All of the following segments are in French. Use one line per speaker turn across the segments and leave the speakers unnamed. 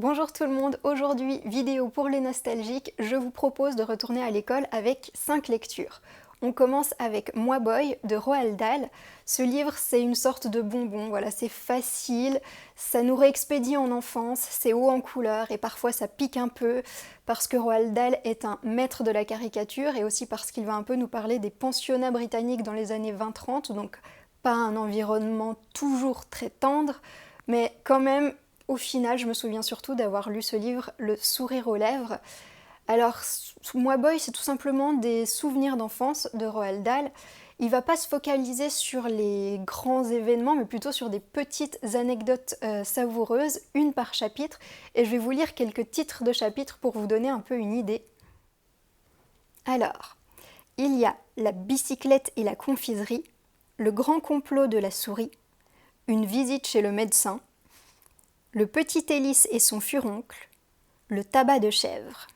Bonjour tout le monde, aujourd'hui vidéo pour les nostalgiques, je vous propose de retourner à l'école avec 5 lectures. On commence avec Moi Boy de Roald Dahl. Ce livre c'est une sorte de bonbon, voilà, c'est facile, ça nous réexpédie en enfance, c'est haut en couleur et parfois ça pique un peu parce que Roald Dahl est un maître de la caricature et aussi parce qu'il va un peu nous parler des pensionnats britanniques dans les années 20-30, donc pas un environnement toujours très tendre, mais quand même. Au final, je me souviens surtout d'avoir lu ce livre, Le sourire aux lèvres. Alors, Moi Boy, c'est tout simplement des souvenirs d'enfance de Roald Dahl. Il va pas se focaliser sur les grands événements, mais plutôt sur des petites anecdotes savoureuses, une par chapitre. Et je vais vous lire quelques titres de chapitres pour vous donner un peu une idée. Alors, il y a La bicyclette et la confiserie, Le grand complot de la souris, Une visite chez le médecin, Le petit hélice et son furoncle, Le tabac de chèvre.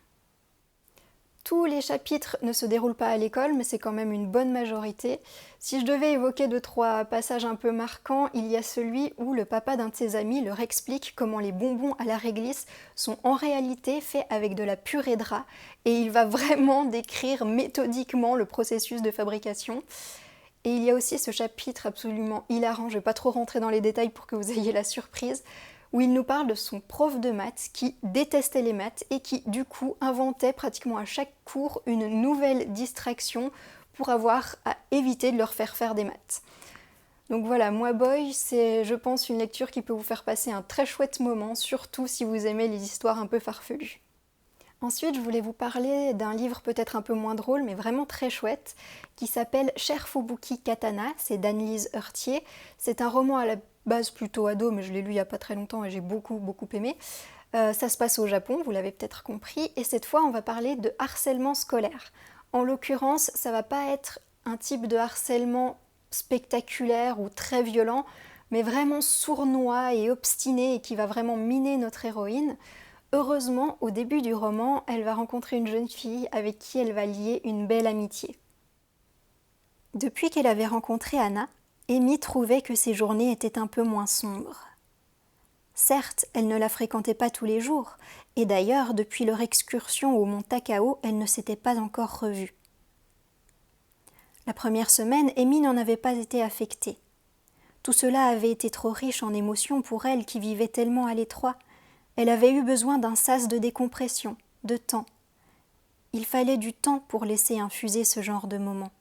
Tous les chapitres ne se déroulent pas à l'école, mais c'est quand même une bonne majorité. Si je devais évoquer 2-3 passages un peu marquants, il y a celui où le papa d'un de ses amis leur explique comment les bonbons à la réglisse sont en réalité faits avec de la purée de rat, et il va vraiment décrire méthodiquement le processus de fabrication. Et il y a aussi ce chapitre absolument hilarant, je ne vais pas trop rentrer dans les détails pour que vous ayez la surprise, où il nous parle de son prof de maths qui détestait les maths et qui du coup inventait pratiquement à chaque cours une nouvelle distraction pour avoir à éviter de leur faire des maths. Donc voilà, Moi Boy, c'est je pense une lecture qui peut vous faire passer un très chouette moment, surtout si vous aimez les histoires un peu farfelues. Ensuite, je voulais vous parler d'un livre peut-être un peu moins drôle, mais vraiment très chouette, qui s'appelle Cher Fubuki Katana, c'est d'Anne-Lise Heurtier. C'est un roman à la base plutôt ado, mais je l'ai lu il n'y a pas très longtemps et j'ai beaucoup aimé. Ça se passe au Japon, vous l'avez peut-être compris, et cette fois on va parler de harcèlement scolaire. En l'occurrence, ça va pas être un type de harcèlement spectaculaire ou très violent, mais vraiment sournois et obstiné et qui va vraiment miner notre héroïne. Heureusement, au début du roman, elle va rencontrer une jeune fille avec qui elle va lier une belle amitié. Depuis qu'elle avait rencontré Anna, Amy trouvait que ses journées étaient un peu moins sombres. Certes, elle ne la fréquentait pas tous les jours, et d'ailleurs, depuis leur excursion au mont Takao, elle ne s'était pas encore revue. La première semaine, Amy n'en avait pas été affectée. Tout cela avait été trop riche en émotions pour elle qui vivait tellement à l'étroit. Elle avait eu besoin d'un sas de décompression, de temps. Il fallait du temps pour laisser infuser ce genre de moments.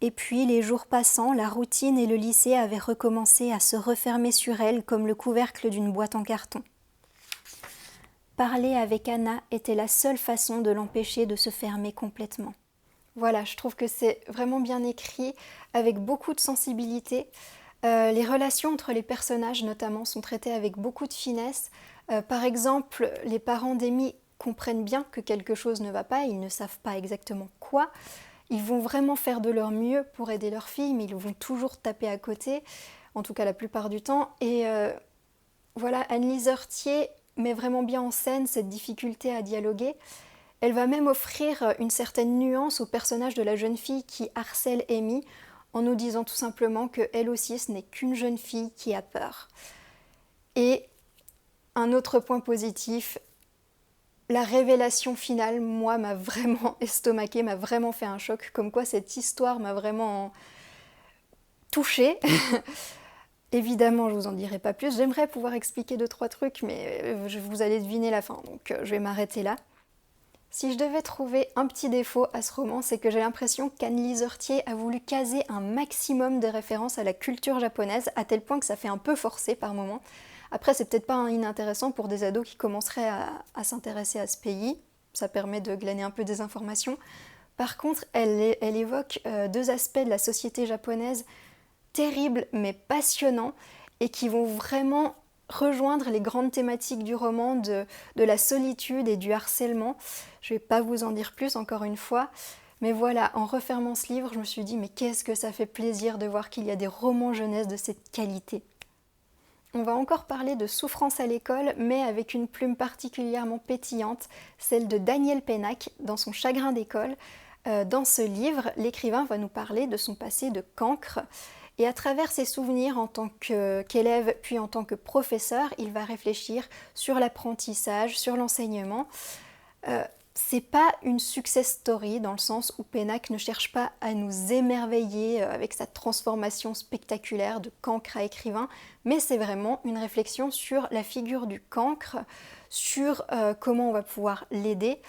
Et puis, les jours passant, la routine et le lycée avaient recommencé à se refermer sur elle comme le couvercle d'une boîte en carton. Parler avec Anna était la seule façon de l'empêcher de se fermer complètement. Voilà, je trouve que c'est vraiment bien écrit, avec beaucoup de sensibilité. Les relations entre les personnages notamment sont traitées avec beaucoup de finesse. Par exemple, les parents d'Amy comprennent bien que quelque chose ne va pas, ils ne savent pas exactement quoi. Ils vont vraiment faire de leur mieux pour aider leur fille, mais ils vont toujours taper à côté, en tout cas la plupart du temps. Et voilà, Anne-Lise Heurtier met vraiment bien en scène cette difficulté à dialoguer. Elle va même offrir une certaine nuance au personnage de la jeune fille qui harcèle Amy, en nous disant tout simplement qu'elle aussi, ce n'est qu'une jeune fille qui a peur. Et un autre point positif, la révélation finale, moi, m'a vraiment estomaquée, m'a vraiment fait un choc, comme quoi cette histoire m'a vraiment touchée. Évidemment, je vous en dirai pas plus, j'aimerais pouvoir expliquer 2-3 trucs, mais vous allez deviner la fin, donc je vais m'arrêter là. Si je devais trouver un petit défaut à ce roman, c'est que j'ai l'impression qu'Anne-Lise Heurtier a voulu caser un maximum de références à la culture japonaise, à tel point que ça fait un peu forcé par moments. Après, c'est peut-être pas inintéressant pour des ados qui commenceraient à s'intéresser à ce pays, ça permet de glaner un peu des informations. Par contre, elle évoque 2 aspects de la société japonaise terribles mais passionnants et qui vont vraiment rejoindre les grandes thématiques du roman de la solitude et du harcèlement. Je ne vais pas vous en dire plus encore une fois, mais voilà, en refermant ce livre, je me suis dit mais qu'est-ce que ça fait plaisir de voir qu'il y a des romans jeunesse de cette qualité. On va encore parler de souffrance à l'école, mais avec une plume particulièrement pétillante, celle de Daniel Pénac dans son Chagrin d'école. Dans ce livre, l'écrivain va nous parler de son passé de cancre Et à travers ses souvenirs en tant qu'élève, puis en tant que professeur, il va réfléchir sur l'apprentissage, sur l'enseignement. C'est pas une success story dans le sens où Pénac ne cherche pas à nous émerveiller avec sa transformation spectaculaire de cancre à écrivain, mais c'est vraiment une réflexion sur la figure du cancre, sur comment on va pouvoir l'aider.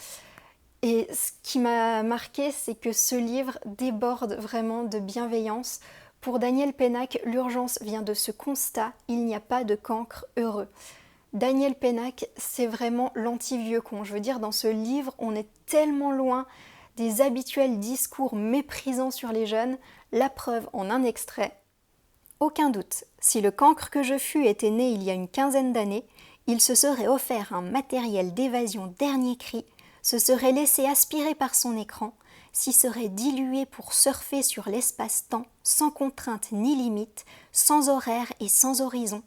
Et ce qui m'a marqué, c'est que ce livre déborde vraiment de bienveillance. Pour Daniel Pénac, l'urgence vient de ce constat, il n'y a pas de cancre heureux. Daniel Pénac, c'est vraiment l'anti-vieux con. Je veux dire, dans ce livre, on est tellement loin des habituels discours méprisants sur les jeunes. La preuve en un extrait. Aucun doute, si le cancre que je fus était né il y a une quinzaine d'années, il se serait offert un matériel d'évasion dernier cri, se serait laissé aspirer par son écran, s'y serait dilué pour surfer sur l'espace-temps, sans contrainte ni limite, sans horaire et sans horizon.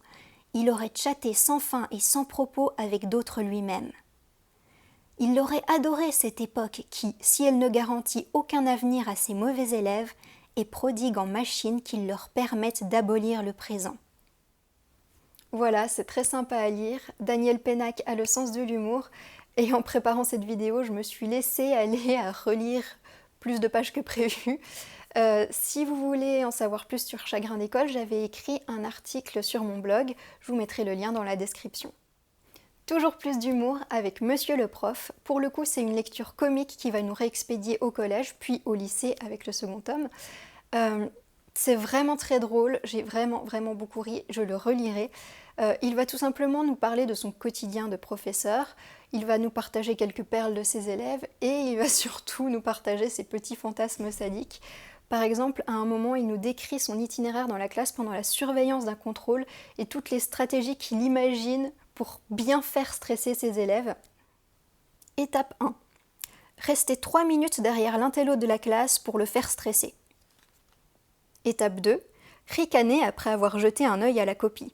Il aurait chatté sans fin et sans propos avec d'autres lui-même. Il aurait adoré cette époque qui, si elle ne garantit aucun avenir à ses mauvais élèves, est prodigue en machines qui leur permettent d'abolir le présent. Voilà, c'est très sympa à lire. Daniel Pénac a le sens de l'humour. Et en préparant cette vidéo, je me suis laissée aller à relire plus de pages que prévu. Si vous voulez en savoir plus sur Chagrin d'école, j'avais écrit un article sur mon blog, je vous mettrai le lien dans la description. Toujours plus d'humour avec Monsieur le prof. Pour le coup, c'est une lecture comique qui va nous réexpédier au collège, puis au lycée avec le second tome. C'est vraiment très drôle, j'ai vraiment beaucoup ri, je le relirai. Il va tout simplement nous parler de son quotidien de professeur, il va nous partager quelques perles de ses élèves et il va surtout nous partager ses petits fantasmes sadiques. Par exemple, à un moment, il nous décrit son itinéraire dans la classe pendant la surveillance d'un contrôle et toutes les stratégies qu'il imagine pour bien faire stresser ses élèves. Étape 1. Rester 3 minutes derrière l'intello de la classe pour le faire stresser. Étape 2. Ricaner après avoir jeté un œil à la copie.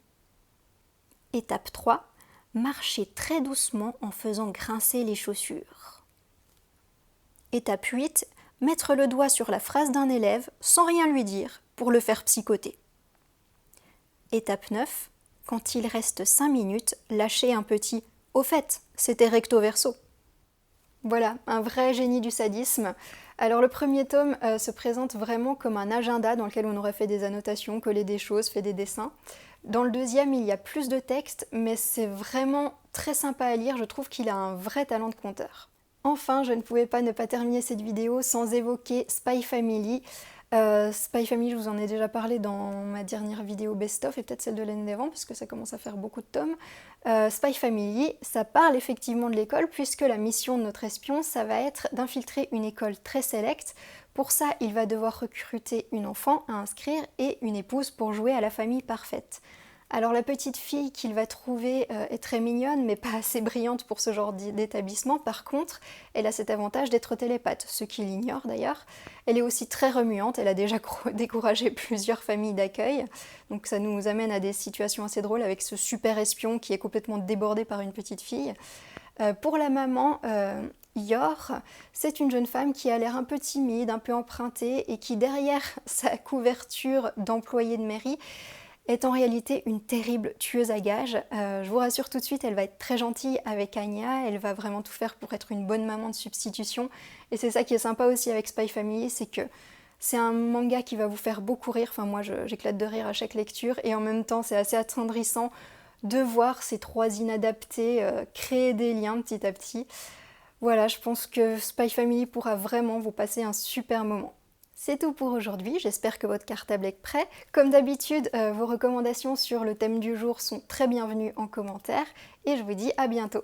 Étape 3. Marcher très doucement en faisant grincer les chaussures. Étape 8. Mettre le doigt sur la phrase d'un élève sans rien lui dire pour le faire psychoter. Étape 9. Quand il reste 5 minutes, lâcher un petit « Au fait, c'était recto verso ». Voilà, un vrai génie du sadisme. Alors le premier tome se présente vraiment comme un agenda dans lequel on aurait fait des annotations, collé des choses, fait des dessins. Dans le deuxième, il y a plus de texte, mais c'est vraiment très sympa à lire, je trouve qu'il a un vrai talent de conteur. Enfin, je ne pouvais pas ne pas terminer cette vidéo sans évoquer Spy Family. Spy Family, je vous en ai déjà parlé dans ma dernière vidéo best-of et peut-être celle de l'année d'avant parce que ça commence à faire beaucoup de tomes. Spy Family, ça parle effectivement de l'école puisque la mission de notre espion, ça va être d'infiltrer une école très sélecte. Pour ça, il va devoir recruter une enfant à inscrire et une épouse pour jouer à la famille parfaite. Alors la petite fille qu'il va trouver est très mignonne mais pas assez brillante pour ce genre d'établissement. Par contre, elle a cet avantage d'être télépathe, ce qu'il ignore d'ailleurs. Elle est aussi très remuante, elle a déjà découragé plusieurs familles d'accueil. Donc ça nous amène à des situations assez drôles avec ce super espion qui est complètement débordé par une petite fille. Pour la maman, Yor, c'est une jeune femme qui a l'air un peu timide, un peu empruntée et qui derrière sa couverture d'employée de mairie est en réalité une terrible tueuse à gages. Je vous rassure tout de suite, elle va être très gentille avec Anya, elle va vraiment tout faire pour être une bonne maman de substitution. Et c'est ça qui est sympa aussi avec Spy Family, c'est que c'est un manga qui va vous faire beaucoup rire. Enfin moi j'éclate de rire à chaque lecture et en même temps c'est assez attendrissant de voir ces trois inadaptés créer des liens petit à petit. Voilà, je pense que Spy Family pourra vraiment vous passer un super moment. C'est tout pour aujourd'hui, j'espère que votre cartable est prêt. Comme d'habitude, vos recommandations sur le thème du jour sont très bienvenues en commentaire et je vous dis à bientôt.